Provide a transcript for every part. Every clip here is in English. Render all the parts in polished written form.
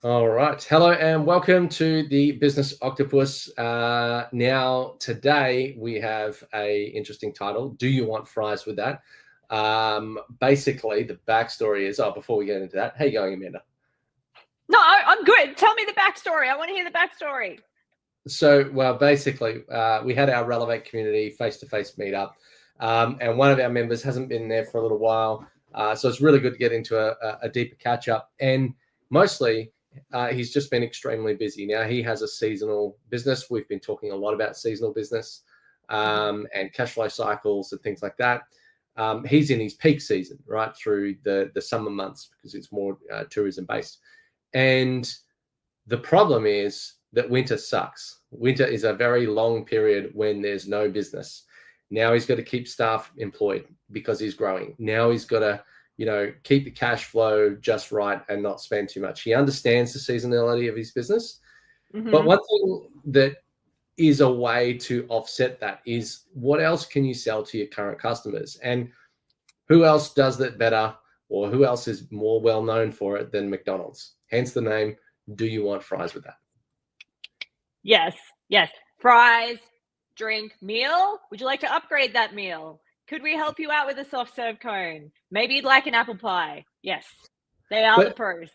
All right. Hello and welcome to the Business Octopus. Now, today we have a interesting title. Do you want fries with that? Basically, the backstory is, before we get into that, how you going, Amanda? No, I'm good. Tell me the backstory. I want to hear the backstory. So, well, basically, we had our Relevate community face-to-face meetup, and one of our members hasn't been there for a little while. So it's really good to get into a deeper catch-up. And mostly, he's just been extremely busy. Now, he has a seasonal business. We've been talking a lot about seasonal business and cash flow cycles and things like that. He's in his peak season, right, through the summer months because it's more tourism-based. And the problem is that winter sucks. Winter is a very long period when there's no business. Now he's got to keep staff employed because he's growing. Now he's got to, keep the cash flow just right and not spend too much. He understands the seasonality of his business. Mm-hmm. But one thing that is a way to offset that is what else can you sell to your current customers? And who else does that better, or who else is more well known for it than McDonald's? Hence the name, Do You Want Fries with That? Yes. Fries, drink, meal. Would you like to upgrade that meal? Could we help you out with a soft serve cone? Maybe you'd like an apple pie. Yes, they are the pros.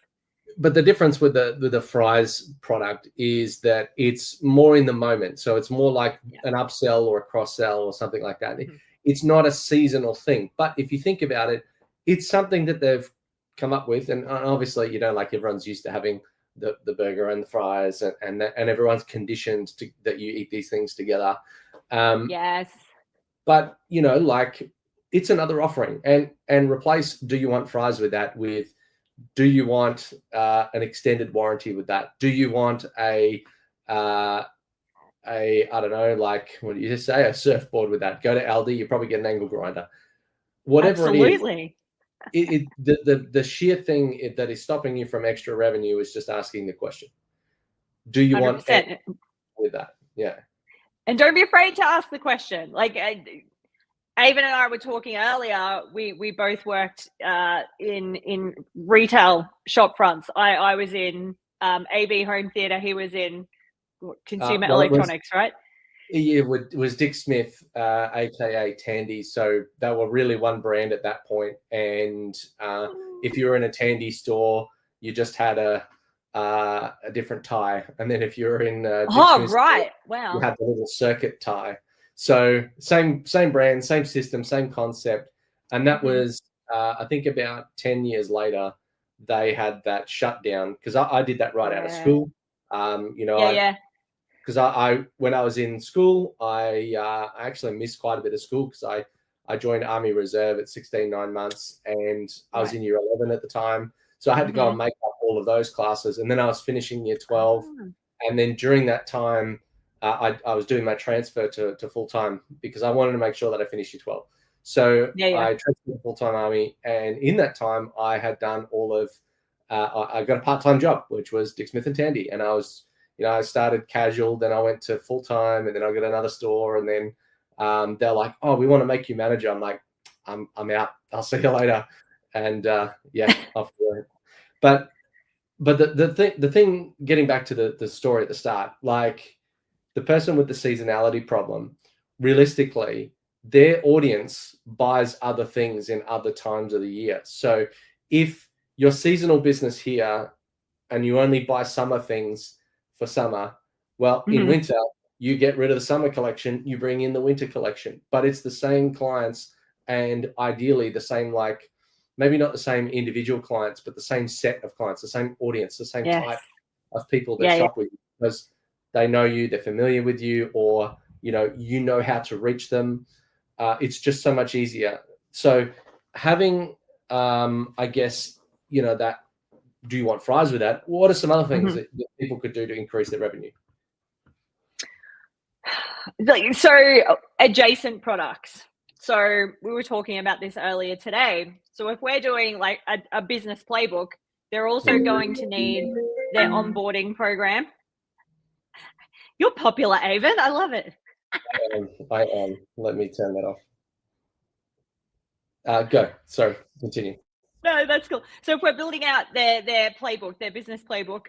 But the difference with the fries product is that it's more in the moment. So it's more like an upsell or a cross sell or something like that. Mm-hmm. It's not a seasonal thing. But if you think about it, it's something that they've come up with. And obviously, like everyone's used to having the burger and the fries and everyone's conditioned to that you eat these things together. Yes. But, it's another offering and replace Do You Want Fries with that with do you want an extended warranty with that? Do you want I don't know, like, what do you just say? A surfboard with that. Go to Aldi, you probably get an angle grinder. Whatever Absolutely. It is. The sheer thing that is stopping you from extra revenue is just asking the question. Do you 100%. Want with that? Yeah. And don't be afraid to ask the question. Like Avon and I were talking earlier. We both worked in retail shop fronts. I was in AB Home Theatre. He was in consumer electronics, right? Yeah, it was Dick Smith, aka Tandy. So they were really one brand at that point. And if you were in a Tandy store, you just had a different tie. And then if you were in Dick Smith's right, store, wow, you had the little circuit tie. So same brand, same system, same concept. And that was I think about 10 years later, they had that shut down because I did that right out of school. Because I when I was in school, I actually missed quite a bit of school because I joined Army Reserve at 16, 9 months, and I was in year 11 at the time. So I had to go and make up all of those classes. And then I was finishing year 12. And then during that time, I was doing my transfer to full-time because I wanted to make sure that I finished year 12. So I transferred to full-time Army. And in that time, I had done all of, I got a part-time job, which was Dick Smith and Tandy. And I was, I started casual, then I went to full-time, and then I got another store. And then they're like, oh, we want to make you manager. I'm like, I'm out. I'll see you later. And off to work. But the thing, getting back to the story at the start, like the person with the seasonality problem, realistically, their audience buys other things in other times of the year. So if your seasonal business here and you only buy summer things for summer, well, in winter, you get rid of the summer collection, you bring in the winter collection, but it's the same clients and ideally the same, like, maybe not the same individual clients, but the same set of clients, the same audience, the same type of people that shop with you because they know you, they're familiar with you, or, you know how to reach them. It's just so much easier. So having, I guess, that, do you want fries with that? What are some other things that people could do to increase their revenue? So adjacent products. So we were talking about this earlier today. So if we're doing like a business playbook, they're also going to need their onboarding program. You're popular, Avon. I love it. I am. Let me turn that off. Go. Sorry. Continue. No, that's cool. So if we're building out their playbook, their business playbook,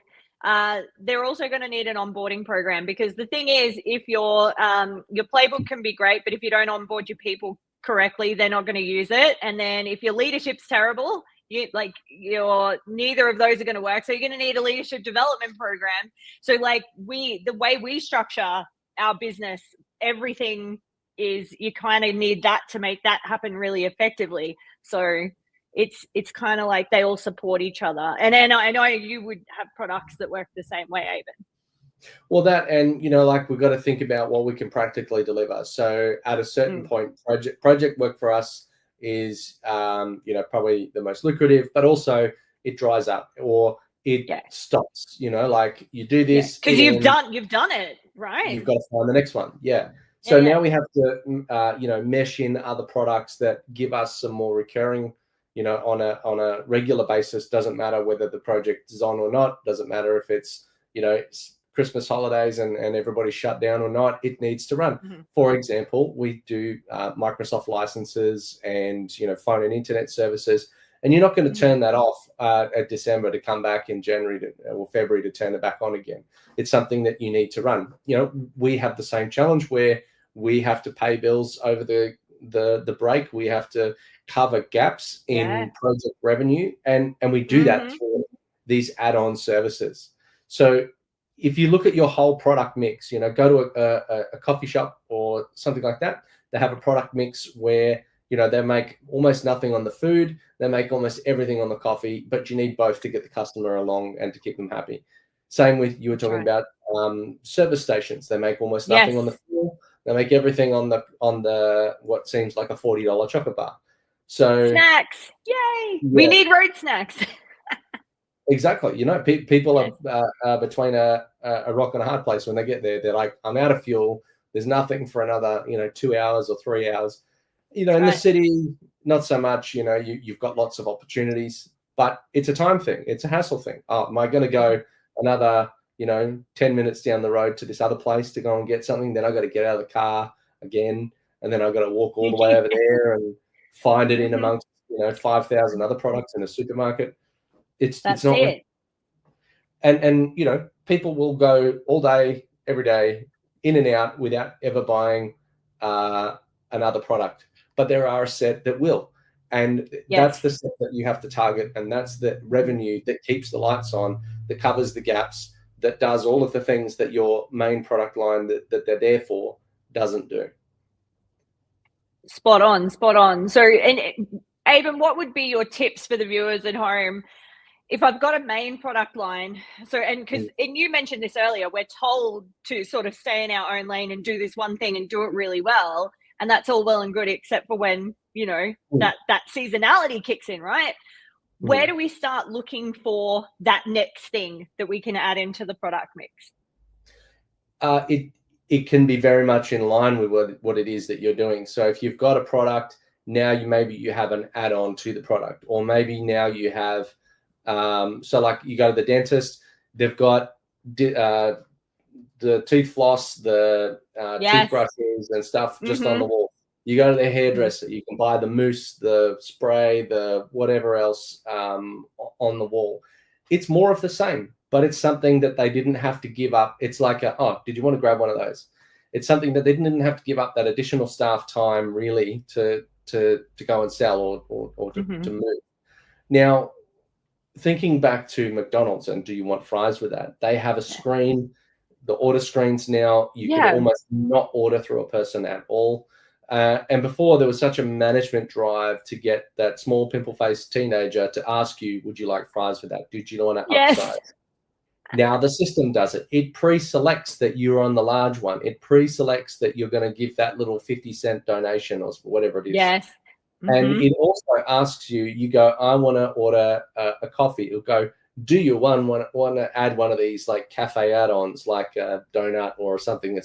they're also going to need an onboarding program, because the thing is, if your playbook can be great, but if you don't onboard your people correctly, they're not going to use it. And then if your leadership's terrible, neither of those are going to work. So you're going to need a leadership development program. So like the way we structure our business, everything is, you kind of need that to make that happen really effectively. So it's kind of like they all support each other. And then I know you would have products that work the same way, Aben. Well, that, and like we've got to think about what we can practically deliver. So at a certain point, project work for us is probably the most lucrative, but also it dries up or it stops. Like you do this because you've done it, right? You've got to find the next one. Yeah. So now we have to mesh in other products that give us some more recurring, on a regular basis. Doesn't matter whether the project is on or not. Doesn't matter if it's it's Christmas holidays and everybody's shut down or not. It needs to run. For example, we do Microsoft licenses and phone and internet services, and you're not going to turn that off at December to come back in January or February to turn it back on again. It's something that you need to run. We have the same challenge where we have to pay bills over the break. We have to cover gaps in project revenue, and we do that through these add-on services. So if you look at your whole product mix, go to a coffee shop or something like that, they have a product mix where they make almost nothing on the food, they make almost everything on the coffee, but you need both to get the customer along and to keep them happy. Same with, you were talking about service stations. They make almost nothing on the fuel. They make everything on the what seems like a $40 chocolate bar. So snacks, yay! We need road snacks. Exactly. People are between a rock and a hard place when they get there. They're like, I'm out of fuel. There's nothing for another 2 hours or 3 hours. In the city, not so much. You've got lots of opportunities, but it's a time thing. It's a hassle thing. Oh, am I going to go another 10 minutes down the road to this other place to go and get something? Then I got to get out of the car again, and then I've got to walk all the way over there and find it in amongst 5,000 other products in a supermarket. It's not it. And people will go all day, every day, in and out without ever buying another product. But there are a set that will. And that's the set that you have to target. And that's the revenue that keeps the lights on, that covers the gaps, that does all of the things that your main product line that they're there for doesn't do. Spot on. So, and Aben, what would be your tips for the viewers at home? If I've got a main product line, and you mentioned this earlier, we're told to sort of stay in our own lane and do this one thing and do it really well. And that's all well and good, except for when, that seasonality kicks in, right? Where do we start looking for that next thing that we can add into the product mix? It can be very much in line with what it is that you're doing. So if you've got a product, now you have an add-on to the product, or maybe now you have, so like you go to the dentist, they've got the teeth floss, the toothbrushes and stuff just on the wall. You go to their hairdresser, you can buy the mousse, the spray, the whatever else on the wall. It's more of the same, but it's something that they didn't have to give up. It's like, did you want to grab one of those? It's something that they didn't have to give up that additional staff time really to go and sell or to move. Now, thinking back to McDonald's and do you want fries with that? They have a screen, the order screens now, you can almost not order through a person at all. And before, there was such a management drive to get that small pimple-faced teenager to ask you, would you like fries with that? Did you want to upsize? Now the system does it. It pre-selects that you're on the large one. It pre-selects that you're going to give that little 50-cent donation or whatever it is. And it also asks you, you go, I want to order a coffee. It'll go, do you want to add one of these like cafe add-ons, like a donut or something?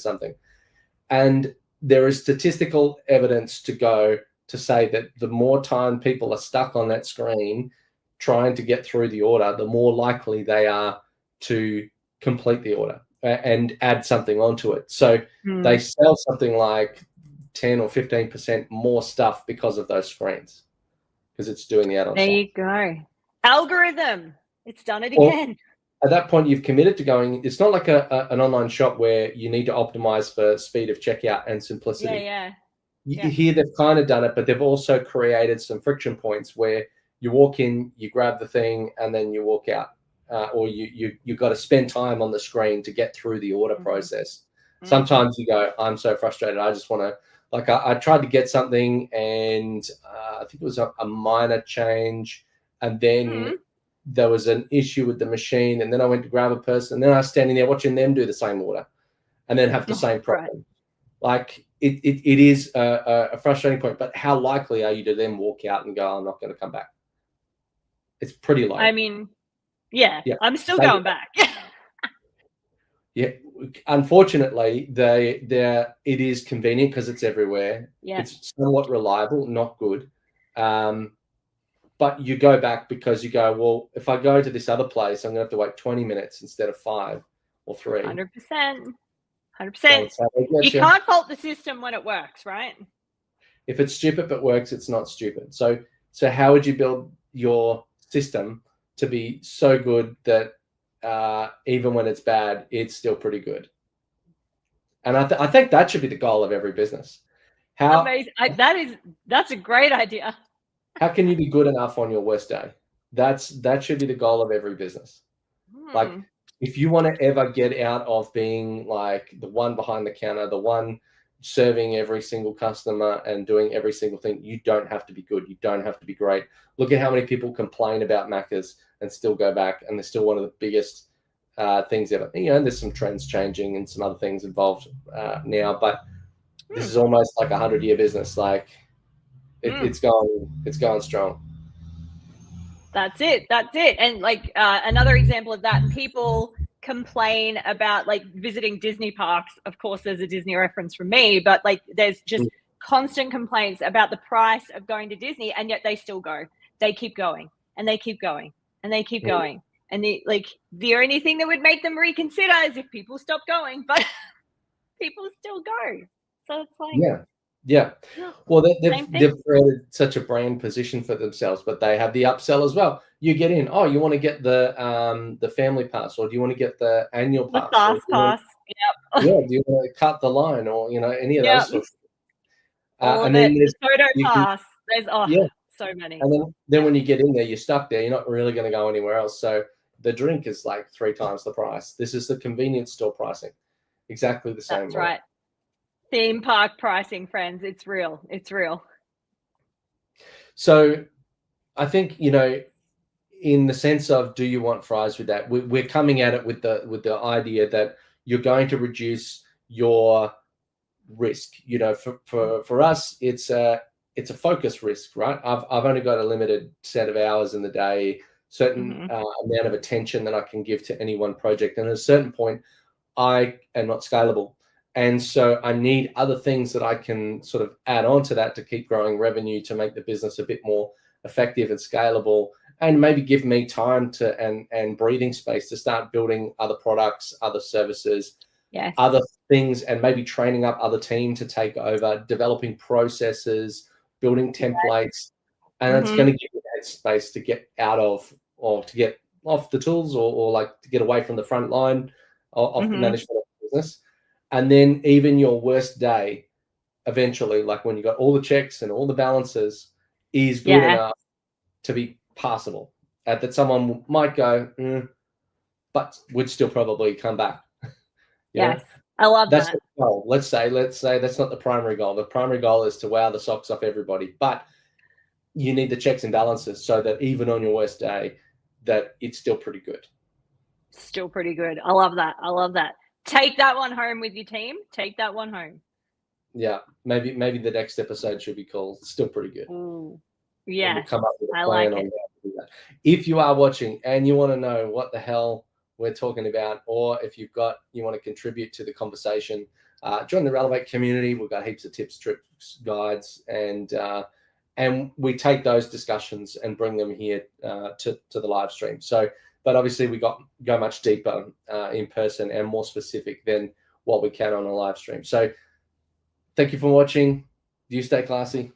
And there is statistical evidence to say that the more time people are stuck on that screen trying to get through the order, the more likely they are to complete the order and add something onto it. So they sell something like 10 or 15% more stuff because of those screens. because it's doing the add-on. There you go. Algorithm. It's done it again. At that point, you've committed to going. It's not like an online shop where you need to optimize for speed of checkout and simplicity. Here they've kind of done it, but they've also created some friction points where you walk in, you grab the thing, and then you walk out, or you've got to spend time on the screen to get through the order process. Sometimes you go, I'm so frustrated. I just want to, like, I tried to get something, and I think it was a minor change, and then there was an issue with the machine, and then I went to grab a person, and then I was standing there watching them do the same order, and then have the same problem. Like, it is a frustrating point, but how likely are you to then walk out and go, I'm not going to come back? It's pretty low. I mean, yeah. I'm still going back. Yeah, unfortunately, it is convenient because it's everywhere. Yeah. It's somewhat reliable, not good. But you go back because you go, well, if I go to this other place, I'm going to have to wait 20 minutes instead of 5 or 3. 100%. 100%. You can't fault the system when it works, right? If it's stupid but works, it's not stupid. So how would you build your system to be so good that even when it's bad, it's still pretty good? And I think that should be the goal of every business. Amazing. That's a great idea. How can you be good enough on your worst day? That should be the goal of every business. Like, if you want to ever get out of being like the one behind the counter, the one serving every single customer and doing every single thing, you don't have to be good. You don't have to be great. Look at how many people complain about Macca's and still go back, and they're still one of the biggest things ever. You know, and there's some trends changing and some other things involved now, but this is almost like a 100-year business. Like, it's going strong. That's it. And like another example of that, people complain about like visiting Disney parks. Of course, there's a Disney reference from me, but like there's just constant complaints about the price of going to Disney, and yet they still go. They keep going, and they keep going, and they keep going. And the only thing that would make them reconsider is if people stop going, but people still go. So it's like, yeah. Well, they've created such a brand position for themselves, but they have the upsell as well. You get in. Oh, you want to get the family pass, or do you want to get the annual pass? The fast pass. Do you want to cut the line, or any of those sorts of and then there's the photo pass. There's so many. And then when you get in there, you're stuck there. You're not really going to go anywhere else. So the drink is like 3 times the price. This is the convenience store pricing. Exactly the same. That's right. Theme park pricing, friends. It's real. It's real. So I think, in the sense of, do you want fries with that? We're coming at it with the idea that you're going to reduce your risk. For us, it's a focus risk, right? I've only got a limited set of hours in the day, certain amount of attention that I can give to any one project. And at a certain point, I am not scalable. And so I need other things that I can sort of add on to that to keep growing revenue, to make the business a bit more effective and scalable, and maybe give me time to and breathing space to start building other products, other services, other things, and maybe training up other team to take over, developing processes, building templates. And it's going to give you that space to get out of, or to get off the tools, or like to get away from the front line of the management of the business. And then even your worst day, eventually, like when you got all the checks and all the balances, is good enough to be passable. That someone might go, but would still probably come back. Yes, I love that's that. The goal. Let's say that's not the primary goal. The primary goal is to wow the socks off everybody. But you need the checks and balances so that even on your worst day, that it's still pretty good. Still pretty good. I love that. Take that one home with your team. Take that one home. Yeah, maybe the next episode should be called "Still Pretty Good." Ooh, yeah, we'll come up with a plan on how to do that. If you are watching and you want to know what the hell we're talking about, or if you want to contribute to the conversation, join the Relevate community. We've got heaps of tips, tricks, guides, and we take those discussions and bring them here to the live stream. So. But obviously, we go much deeper in person and more specific than what we can on a live stream. So thank you for watching. You stay classy.